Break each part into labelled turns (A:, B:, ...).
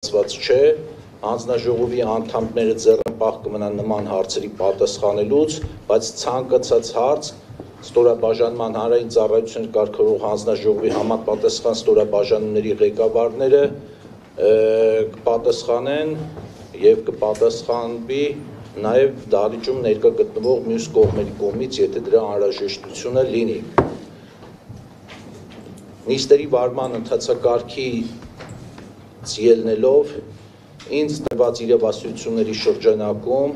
A: Ստացված չէ, հանձնաժողովի անդամները ձեռնպահ կմնան նման հարցերի պատասխանելուց, բայց ցանկացած հարց ստորաբաժանման հանրային ծառայություններ կարգավորող հանձնաժողովի համապատասխան ստորաբաժանումների ղեկավարները կպատասխանեն եւ կպատասխանվի նաեւ դահլիճում ներկա գտնվող մյուս կողմերի կողմից, եթե դրա անհրաժեշտությունը լինի։ Նիստերի վարման ընթացակարգից ելնելով ինձ տրված իրավասությունների շրջանակում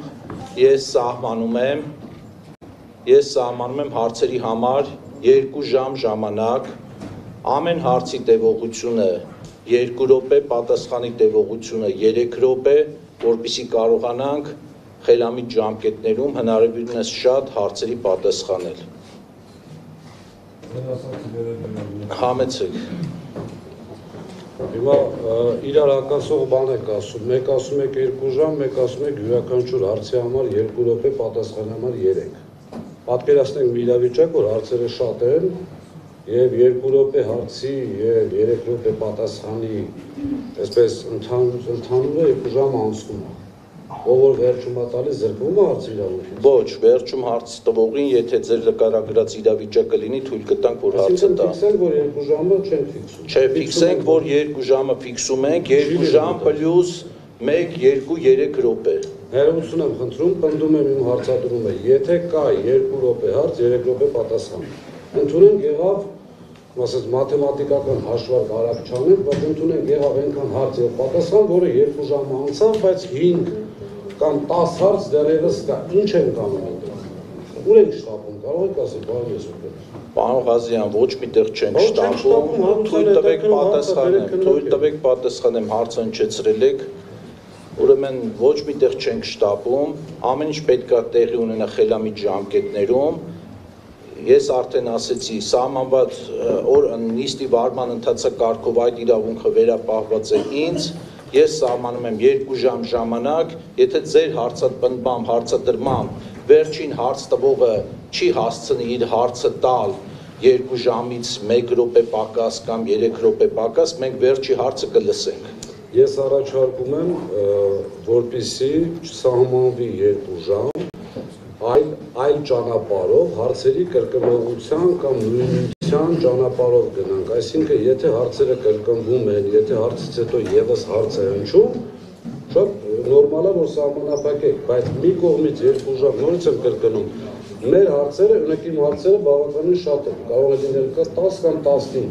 A: ես սահմանում եմ հարցերի համար 2 ժամ ժամանակ, ամեն հարցի տևողությունը 2 րոպե, պատասխանի տևողությունը 3 րոպե, որպեսզի կարողանանք խելամիտ ժամկետներում հնարավորինս շատ հարցերի պատասխանել։ Համեցեք։
B: Հիմա իրար հակասող բան եք ասում, մեկ ասում եք 2 ժամ, մեկ ասում եք յուրաքանչյուր հարցի համար 2 րոպե, պատասխանի համար 3։ Պատկերացնենք մի իրավիճակ, որ հարցերը շատ են եւ 2 րոպե հարցի եւ 3 րոպե պատասխանի, այսպես ընդհանուր է 2 ժամ անցնում է։ Ով որ վերջում է տալիս զրկվում է հարցի իրավունքից։
A: Ոչ, վերջում հարց տվողին, եթե ձեր նկարագրած իրավիճակը լինի, թույլ կտանք, որ հարցը տա։
B: Ֆիքսենք, որ 2 ժամը չենք ֆիքսում։
A: Չէ, ֆիքսենք, որ 2 ժամը ֆիքսում ենք, 2 ժամ պլյուս 1, 2, 3 րոպե։
B: Ներողություն եմ խնդրում, պնդում եմ իմ հարցադրումը, եթե կա 2 րոպե հարց, 3 րոպե պատասխան։ Ընդունենք եղավ, ասած մաթեմատիկական հաշվարկ արագ չանենք, բայց ընդունենք եղավ այնքան հարց եւ պատասխան, որը 2 ժամ անցավ, բայց 5 կամ 10 հարց դեռևս կա, ինչ ենք անում այնտեղ։ Ուր ենք շտապում, կարող եք ասել, բարի ես ուր։
A: Պարոն Ղազարյան, ոչ միտեղ չենք շտապում, թույլ տվեք պատասխանեմ, հարցը հնչեցրել եք, ուրեմն ոչ միտեղ չենք շտապում, ամեն ինչ պետք է տեղի ունենա խելամիտ ժամկետներում։ Ես արդեն ասեցի, սահմանված նիստի վարման ընթացակարգով այդ իրավունքը վերապահված է ինձ, ես սահմանում եմ 2 ժամ ժամանակ, եթե ձեր հարցադրմամբ վերջին հարց տվողը չի հասցնի իր հարցը տալ 2 ժամից 1 րոպե պակաս կամ 3 րոպե պակաս, մենք վերջի հարցը կլսենք։
B: Ես առաջարկում եմ, որպեսզի չսահմանվի 2 ժամ, այլ ճանապարհով հարցերի կրկնողության կամ նույնության ճանապարհով գնանք, այսինքն եթե հարցերը կրկնվում են, եթե հարցից հետո եւս հարց է հնչում, շատ նորմալ է որ սահմանափակեք, բայց մի կողմից 2 ժամ նորից եմ կրկնում, մեր հարցերը, ունեք իմ հարցերը բավականին շատ են, կարող է լինել 10 կամ 15,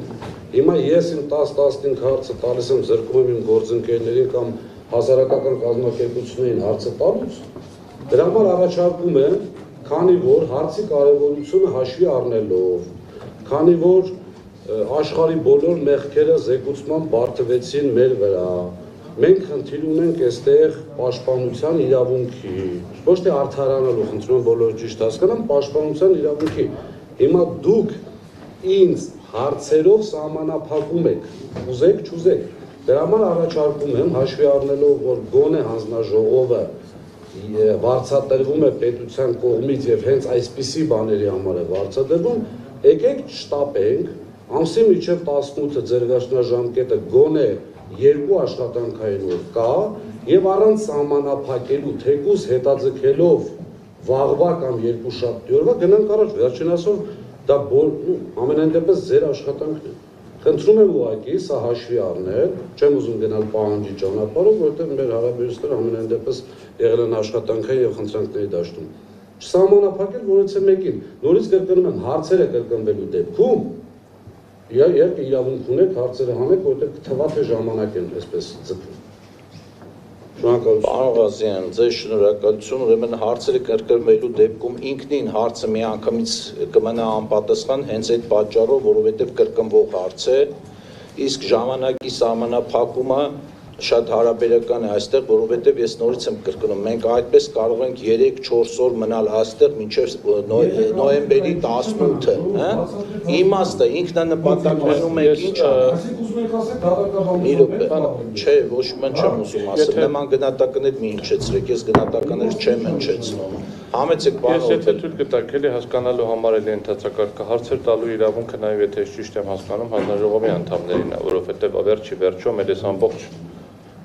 B: հիմա ես իմ 10-15 հարցը տալիս եմ զրկում եմ իմ գործընկերներին կամ հասարակական կազմակերպություններին հարցը տալուց, դրա համար առաջարկում եմ, քանի որ հարցի կարևորությունը հաշվի առնելով, քանի որ աշխարհի բոլոր մեղքերը զեկուցման բարդվեցին մեր վրա, մենք խնդիր ունենք այստեղ պաշտպանության իրավունքի, ոչ թե արդարանալու, խնդրում եմ բոլորը ճիշտ հասկանան, պաշտպանության իրավունքի։ Հիմա դուք ինձ հարցերով սահմանափակում եք, ուզեք, չուզեք, դրա համար առաջարկում եմ հաշվի առնելով, որ գոնե հանձնաժողովը վարձատրվում է պետության կողմից եւ հենց այսպիսի բաների համար է վարձատրվում, եկեք շտապենք, ամսի միջև 18-ը ձեր վերջնաժամկետը գոնե 2 աշխատանքային օր կա եւ առանց սահմանափակելու, թեկուզ հետաձգելով վաղվա կամ երկուշաբթի օրվա գնանք առաջ, վերջին ասով դա ամենայն դեպս ձեր աշխատանքն է։ Խնդրում եմ ուղղակի սա հաշվի առնել, չեմ ուզում գնալ պահանջի ճանապարհով, որովհետև մեր հարաբերությունները ամենայն դեպս եղել են աշխատանքային եւ խնդրանքների դաշտում։ Չսահմանափակել որից է մեկին։ Նորից կրկնում եմ, հարցերը կրկնվելու դեպքում երբ իրավունք ունեք հարցերը հանեք, որովհետև թվա թե ժամանակ են այսպես ձգվում։ Շնորհակալություն։
A: Պարոն Ղազարյան, ձեր շնորհակալություն, ուրեմն հարցերը կրկնվելու դեպքում ինքնին հարցը միանգամից կմնա անպատասխան հենց այդ պատճառով, որովհետև կրկնվող հարց է, իսկ ժամանակի սահմանափակումը շատ հարաբերական է այստեղ, որովհետև ես նորից եմ կրկնում, մենք այդպես կարող ենք 3-4 օր մնալ այստեղ մինչև նոյեմբերի 18-ը, իմաստը ինքնանպատակներում ենք ինչ չէ, ոչ ման չեմ ուզում ասել, նման գնահատականներ մի հնչեցրեք, ես գնահատականներ չեմ հնչեցնում, համեցեք
C: Ես եթե թույլ կտակ էլի հասկանալու համար էլի ընդհանրակարգը հարցեր տալու իրավունքը նաև եթե ճիշտ եմ հասկանում հանձնաժողովի անդամներին է, որովհետև վերջի վերջում էլ այս ամբողջ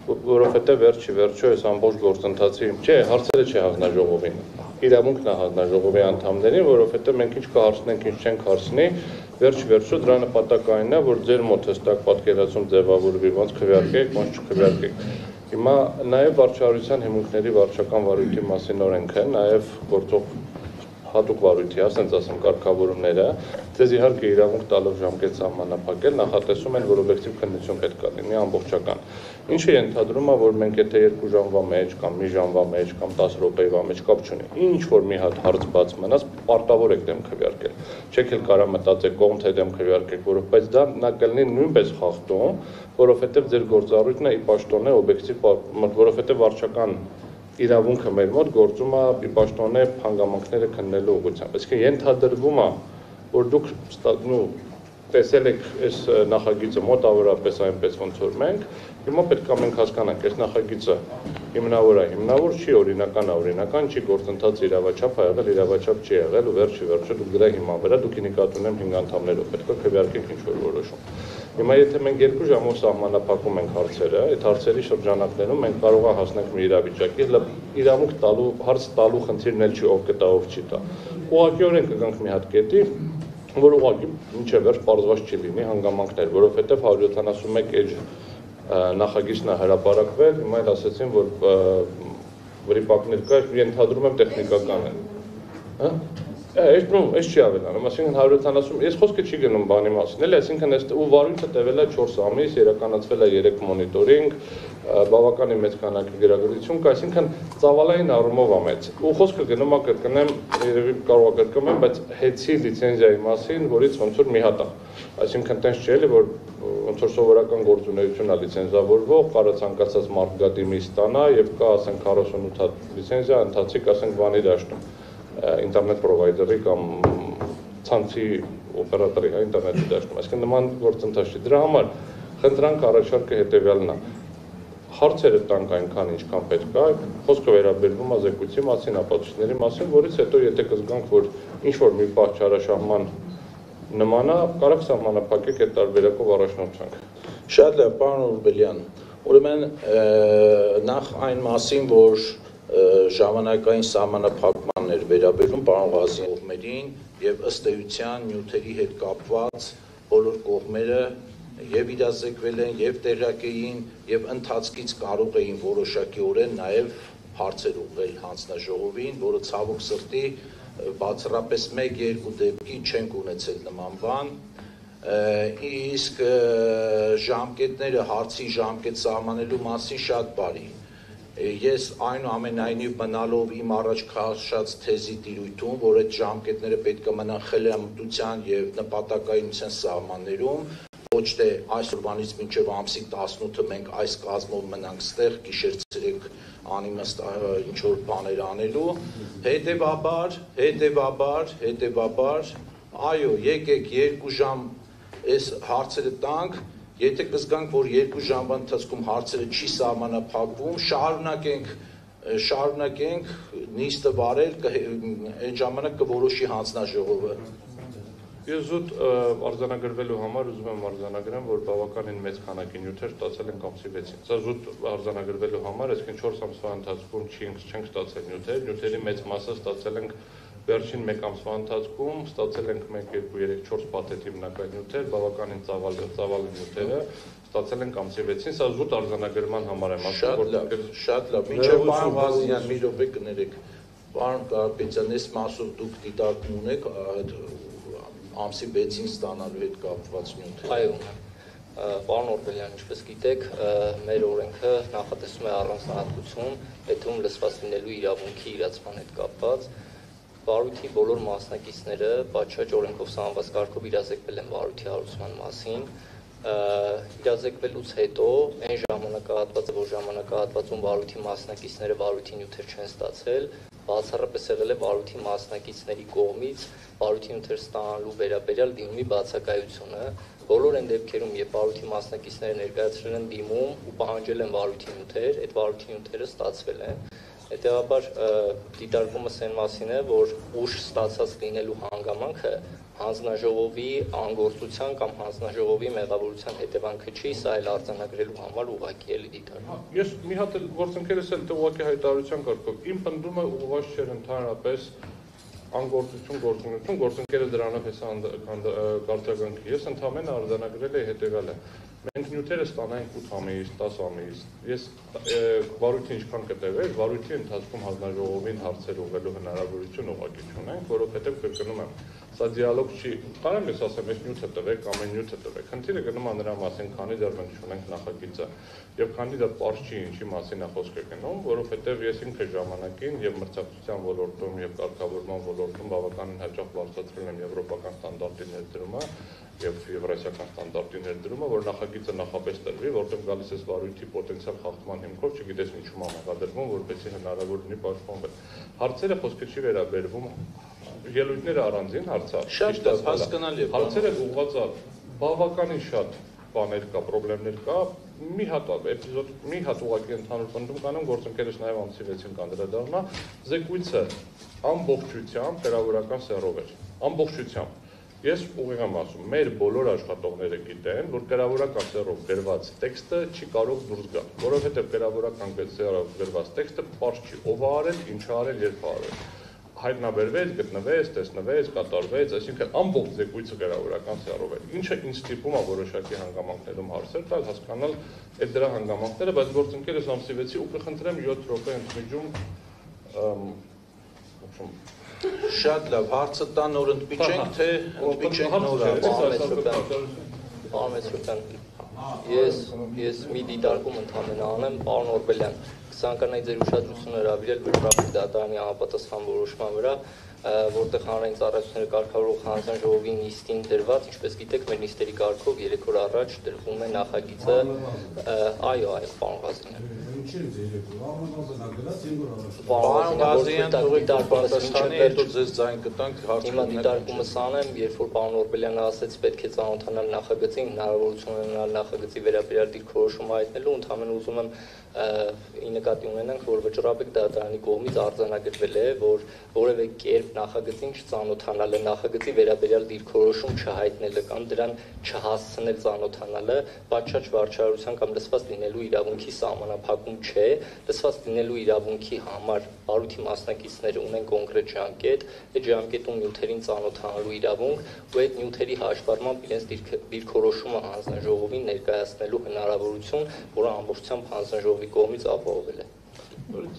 C: որովհետև վերջը այս ամբողջ գործընթացի չէ, հարցերը չի հանձնաժողովին, իրավունքն է հանձնաժողովի անդամներին, որովհետև մենք ինչ կհարցնենք, ինչ չենք հարցնի, վերջը դրա նպատակն է, որ ձեր մոտ հստակ պատկերացում ձևավորվի, ոնց քվեարկեք, ոնց չքվեարկեք։ Հիմա նաև վարչարության հիմունքների վարչական վարույթի մասին օրենքը, նաև գործող հատուկ վարույթի, ասենց ասեմ, կարգավորումները, ձեզ իհարկե իրավունք տալով ժամկետ սահմանափակել, նախատեսում են, որ օբյեկտիվ քննություն պետք է լինի ամբողջական։ Ինչը ենթադրում է, որ մենք եթե 2 ժամվա մեջ կամ մի ժամվա մեջ կամ 10 րոպեվա մեջ կապ չունի, ինչ որ մի հատ հարց բաց մնաց, պարտավոր եք դեմ քվեարկել։ Չեք էլ կարող մտածեք կողմ թե դեմ քվեարկեք, բայց դա նա կլինի նույնպես խախտում, որովհետև ձեր գործառույթն է ի պաշտոնե օբյեկտիվ, որովհետև վարչական իրավունքը մեր մոտ գործում է ի պաշտոնե հանգամանքները քննելու ուղղությամբ։ Այսինքն ենթադրվում է, որ դուք տեսել եք այս նախագիծը մոտավորապես այնպես ոնց որ մենք, հիմա պետք է մենք հասկանանք, այս նախագիծը հիմնավոր չի, օրինական, չի գործընթաց իրավաչափ ա եղել, իրավաչափ չի եղել ու վերջը դուք դրա հիման վրա դուք ինիկատուն եմ 5 անդամներով պետք է քվեարկեք ինչ-որ որոշում։ Հիմա եթե մենք 2 ժամով սահմանափակում ենք հարցերը, այդ հարցերի շրջանակներում մենք կարող ենք հասնել մի իրավիճակի, իրավունք տալու, հարց տալու խնդիրն էլ չի ով կտա, ով չի տա։ Ուղղակիորեն կգանք մի հատ կետի, որ ուղղակի մինչև վերջ պարզված չի լինի հանգամանքներ, որովհետև 171 էջ նախագիծն է հրապարակվել, հիմա էլ ասեցին, որ վրիպակներ կա, ենթադրում եմ տեխնիկական են։ Այս չի ավելանում, այսինքն 170, ես խոսքը չի գնում բանի մասին, էլի, այսինքն ու վարույթը տևել է 4 ամիս, իրականացվել է 3 մոնիտորինգ, բավականին մեծ քանակի գրագրություն կա, այսինքն ծավալային առումով է մեծ։ Ու խոսքը գնում է կրկնեմ, երևի կարող է կրկնեմ, բայց հեծի լիցենզիայի մասին, որից ոնց որ մի հատ է։ Այսինքն տենց չի էլի, որ ոնց որ սովորական գործունեություն է լիցենզավորվող, կարա ցանկացած մարդ գա դիմի ստանա եւ կա, ասենք 48 հատ լիցենզիա, ընթացիկ, ասենք բանի դաշտում, ինտերնետ պրովայդերի կամ ցանցի օպերատորի, ինտերնետի դաշտում, այսինքն նման գործընթաց չի։ Դրա համար խնդրանք առաջարկը հետեւյալն է։ Հարցերը տանք այնքան ինչքան պետք է, խոսքը վերաբերվում է զեկույցի մասին, ապացույցների մասին, որից հետո եթե կզգանք, որ ինչ-որ մի բան չարաշահման նման է, կարող սահմանափակեք այդ տարբերակով առաջնորդանք։
A: Շատ լավ, պարոն Ուրբելյան, ուրեմն նախ այն մասին, որ ժամանակային սահմանափակմաններ վերաբերում պարոն Ղազի կողմերին եւ ըստ էության նյութերի հետ կապված բոլոր կողմերը եւ իրազեկվել են եւ տեղյակ էին եւ ընթացքից կարող էին որոշակիորեն նաեւ հարցեր ուղղել հանձնաժողովին, որը ցավոք սրտի բացառապես 1-2 դեպքի չենք ունեցել նման բան, իսկ ժամկետները հարցի ժամկետ սահմանելու մասին շատ բարի։ Ես այնուամենայնիվ մնալով իմ առաջ քաշած թեզի տիրույթում, որ այդ ժամկետները պետք է մնան խելամտության եւ նպատակայնության սահմաններում, ոչ թե այսօրվանից մինչև ամսի 18-ը մենք այս կազմով մնանք ստեղ, գիշեր-ցերեկ անիմաստ ինչ-որ բաներ անելու, հետևաբար, այո, եկեք 2 ժամ այս հարցերը տանք, եթե կզգանք, որ 2 ժամվա ընթացքում հարցերը չի սահմանափակվում, շարունակենք նիստը վարել, այդ ժամանակ կորոշի հանձնաժողովը։
C: Ես զուտ արձանագրվելու համար ուզում եմ արձանագրեմ, որ բավականին մեծ քանակի նյութեր ստացել ենք ամսի 6-ին։ Սա զուտ արձանագրվելու համար, այսինքն 4 ամսվա ընթացքում չենք ստացել նյութեր, նյութերի մեծ մասը ստացել ենք վերջին 1 ամսվա ընթացքում, ստացել ենք 1, 2, 3, 4 պաթեթի հիմնական նյութեր, բավականին ծավալի նյութերը ստացել ենք ամսի 6-ին, սա զուտ արձանագրման համար եմ ասում։
A: Շատ լավ, մինչև պարոն Ղազարյան մի րոպե կներեք, պարոն Կարապետյան, այս մասով դուք դիտարկում ունեք ամսի 6-ին ստանալու հետ կապված նյութեր։
D: Այո, պարոն Ուրբելյան, ինչպես գիտեք, մեր օրենքը նախատեսում է առանձնահատկություն, հետում լսված լինելու իրավունքի իրացման հետ կապված։ Վարույթի բոլոր մասնակիցները պատշաճ օրենքով սահմանված կարգով իրազեկվել են վարույթի հարուցման մասին։ Իրազեկվելուց հետո այն ժամանակահատվածը, որ ժամանակահատվածում վարույթի մասնակիցները վարույթի նյութեր չեն ստացել, բացառապես եղել է վարույթի մասնակիցների կողմից վարույթի նյութեր ստանալու վերաբերյալ դիմումի բացակայությունը։ Բոլոր այն դեպքերում, երբ վարույթի մասնակիցները ներկայացրել են դիմում ու պահանջել են վարույթի նյութեր, այդ վարույթի նյութերը ստացվել են։ Հետևաբար դիտարկումս այն մասին է, որ ուժ ստացած լինելու հանգամանքը հանձնաժողովի անգործության կամ հանձնաժողովի մեղավորության հետևանքը չի, սա էլ արձանագրելու համար ուղղակի էլի դիտարկում։
C: Ես մի հատ գործընկերս էլ ուղղակի հայտարարության կարգով իմ պնդումը ուղղված չէր ընդհանրապես անգործություն, գործընկերը դրանով հեսա կարծականքի։ Ես ընդհանրապես արձանագրել էի հետևյալը. մենք նյութերը ստանանք 8 ամիս, 10 ամիս։ Ես վարույթը ինչքան կտևեր, վարույթի ընթացքում հանձնաժողովին հարցեր ուղղելու հնարավորություն ուղղակի չունենք, որովհետև կրկնում եմ, սա դիալոգ չի։ Կարամ ես ասեմ, այս նյութը տվեք կամ այն նյութը տվեք։ Խնդիրը գնում է նրա մասին, քանի դեռ մենք չունենք նախագիծը, եւ քանի դեռ պարզ չի ինչի մասին է խոսքը գնում, որովհետև ես ինքը ժամանակին եւ մրցակցության ոլորտում եւ կարգավորման ոլորտում բավականին հաճախ բարձրացրել եմ եվրոպական ստանդարտի ներդրումը եւ եվրասիական ստանդարտի ներդրումը, որ նախագիծը նախապես տրվի, որտեղ գալիս է վարույթի պոտենցիալ խախտման հիմքով, չգիտես ինչու մեղադրվում, որպեսզի հնարավոր լինի պաշտպանվել։ Հարցերը խոսքը չի վերաբերվում ելույթները առանձին հարցավ։
A: Շատ լավ, հասկանալի է։
C: Հարցերը ուղղված է բավականին շատ բաներ կա, խնդիրներ կա, մի հատ էպիզոդ, մի հատ ուղղակի ընդհանուր պնդում կանեմ, գործընկերս նաև ամսի 6-ին կանդրադառնա, զեկույցը ամբողջությամբ կերավորական սեռով էր, ամբողջությամբ։ Ես ուղիղ եմ ասում, մեր բոլոր աշխատողները գիտեն, որ կերավորական սեռով գրված տեքստը չի կարող դուրս գալ, որովհետև կերավորական սեռով գրված տեքստը պարզ չի, ով է արել, ինչ է արել, երբ է արել։ Հայտնաբերվեց, գտնվեց, տեսնվեց, կատարվեց, այսինքն ամբողջ զեկույցը կերավորական սեռով է։ Ինչը ինձ ստիպում է որոշակի հանգամանքներում հարցեր տալ, հասկանալ այդ դրա հանգամանքները, բայց գործընկերս ամսի 6-ի ու կխնդրեմ 7 րոպե ընդմիջում
A: Շատ լավ, հարցը տան նոր ընդմիջենք, թե ընդմիջենք նոր
D: Պարոն Մեծրոպյան, ես մի դիտարկում ընդհանրապես անեմ, պարոն Օրբելյան, կցանկանայի ձեր ուշադրությունը հրավիրել վճռապետ դատարանի համապատասխան որոշման վրա, որտեղ հանրային ծառայությունները կարգավորող հանձնաժողովի նիստին դրված, ինչպես գիտեք, մեր նիստերի կարգով 3 օր առաջ դրվում է նախագիծը, այո, պարոն Ղազարյան։
A: Պարոն Ղազարյան, թողեք պատասխանի, հետո ձեզ ձայն կտանք հարցը։
D: Հիմա դիտարկումս անեմ, երբ որ պարոն Օրբելյանը ասեց պետք է ծանոթանալ նախագծին, հնարավորություն ունենալ նախագծի վերաբերյալ դիրքորոշում հայտնելու, ընդհանրապես ուզում եմ ի նկատի ունենանք, որ վճռապետ դատարանի կողմից արձանագրվել է, որ որևէ կերպ նախագծին չծանոթանալը, նախագծի վերաբերյալ դիրքորոշում չհայտնելը կամ դրան չհասցնել ծանոթանալը պատշաճ վարչարարության կամ լսված լինելու իրավունքի սահմանափակում չէ, լսված լինելու իրավունքի համար վարույթի մասնակիցները ունեն կոնկրետ ժամկետ, այդ ժամկետում նյութերին ծանոթանալու իրավունք ու այդ նյութերի հաշվառմամբ իրենց դիրքորոշումը հանձնաժողովին ներկայացնելու հնարավորություն, որը ամբողջությամբ հանձնաժողովի կողմից ապահովել է։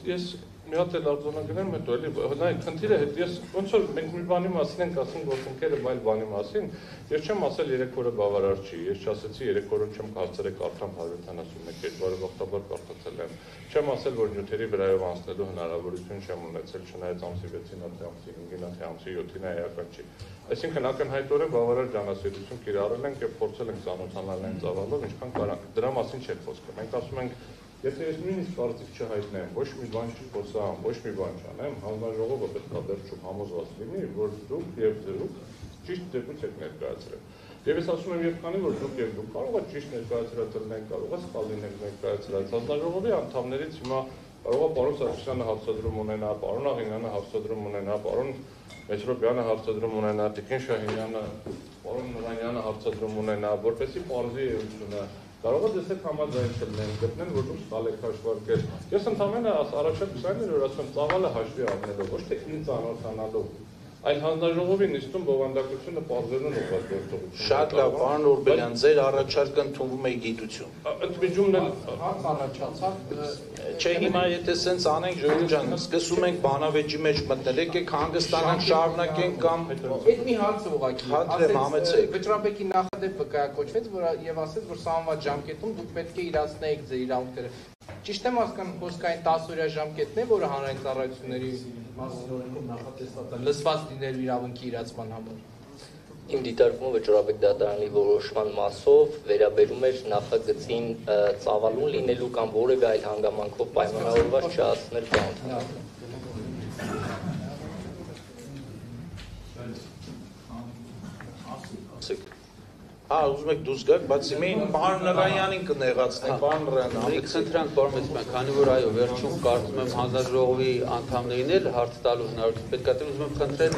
C: Ես մի հատ էլ արձանագրեմ, հետո էլի նայ խնդիրը հետ ես ոնց որ մենք մի բանի մասին ենք ասում գործընկերը այլ բանի մասին, ես չեմ ասել 3 օրը բավարար չի, ես չասեցի 3 օրը չեմ կարծրել կարդամ 171 որը ողջաբար կարդացել եմ, չեմ ասել որ նյութերի վրայով անցնելու հնարավորություն չեմ ունեցել, չնայած ամսի 6-ին, ամսի 5-ին, ամսի 7-ին էական չի։ Այսինքն ակնհայտորեն բավարար ջանասիրություն կիրառել ենք եւ փորձել ենք ծանոթանալ այն ծավալով, ինչքան կարանք։ Դրա մասին չէ խոսքը։ Մենք ասում ենք Եթե ես նույնիսկ կարծիք չհայտնեմ, ոչ մի բան չխոսամ, ոչ մի բան չանեմ, հանձնաժողովը պետք է վերջում համոզված լինի, որ դուք եւ դուք ճիշտ զեկույց եք ներկայացրել։ Եվ ես ասում եմ, եւ քանի որ դուք եւ դուք կարող եք ճիշտ ներկայացրել լինեք, կարող եք սխալ լինեք ներկայացրել։ Հանձնաժողովի անդամներից հիմա կարող է պարոն Սարգսյանը հարցադրում ունենա, պարոն Աղինյանը հարցադրում ունենա, պարոն Մեծրոպյանը հարցադրում ունենա, Տիկին Շահինյանը, պարոն Նորանյանը հարցադրում ունենա, որպեսզի պարզի էությունը կարող է դեսեք համաձայն չլինեն, գտնեն, որ դուք սխալ եք հաշվարկել։ Ես ընդհանրապես առաջարկում եմ, որ ասեմ ծավալը հաշվի առնելով, ոչ թե ինձ ծանոթանալով, այլ հանձնաժողովի նիստում բովանդակությունը պարզելուն ուղղված գործողություն։
A: Շատ լավ, պարոն Օրբելյան, ձեր առաջարկը ընդունվում է գիտություն։
C: Ընդմիջումն էլ
E: հարց առաջացավ։
A: Չէ, հիմա եթե սենց անենք Ժողովուրդ ջան, սկսում ենք բանավեճի մեջ մտնել, եկեք հանգստանանք, շարունակենք կամ
E: Այդ մի հարցը ուղղակի։
A: Խնդրեմ, համեցեք։
E: Վճռապետի նախադեպը կայակոչվեց, որ եւ ասեց, որ սահմանված ժամկետում դուք պետք է իրացնեիք ձեր իրավունքները։ Ճիշտ եմ հասկանում, խոսքային 10-օրյա ժամկետն է, որը հանրային ծառայությունների մասին օրենքում նախատեսված է լսված լինելու իրավունքի իրացման համար։
D: Իմ դիտարկումը վճռապետ դատարանի որոշման մասով վերաբերում էր նախագծին ծավալուն լինելու կամ որևէ այլ հանգամանքով պայմանավորված չհասցնել ծանոթանալու։
A: Հա, ուզում եք դուրս գաք, բայց մենք պարոն Նռայանին կնեղացնենք, պարոն Նռայան
F: Մենք խնդրանք պարոն Մեծպան, քանի որ այո, վերջում կարծում եմ հանձնաժողովի անդամներին էլ հարց տալու հնարավորություն պետք է տեղ, ուզում եմ խնդրել,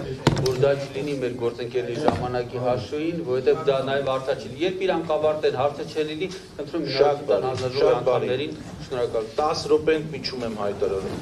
F: որ դա չլինի մեր գործընկերների ժամանակի հաշվին, որովհետև դա նաև արդաչի։ Երբ իրանք ավարտեն, հարցը չլինի, խնդրում եմ հանձնաժողովի անդամներին շնորհակալ։
A: 10 րոպենք միջում եմ հայտարարում։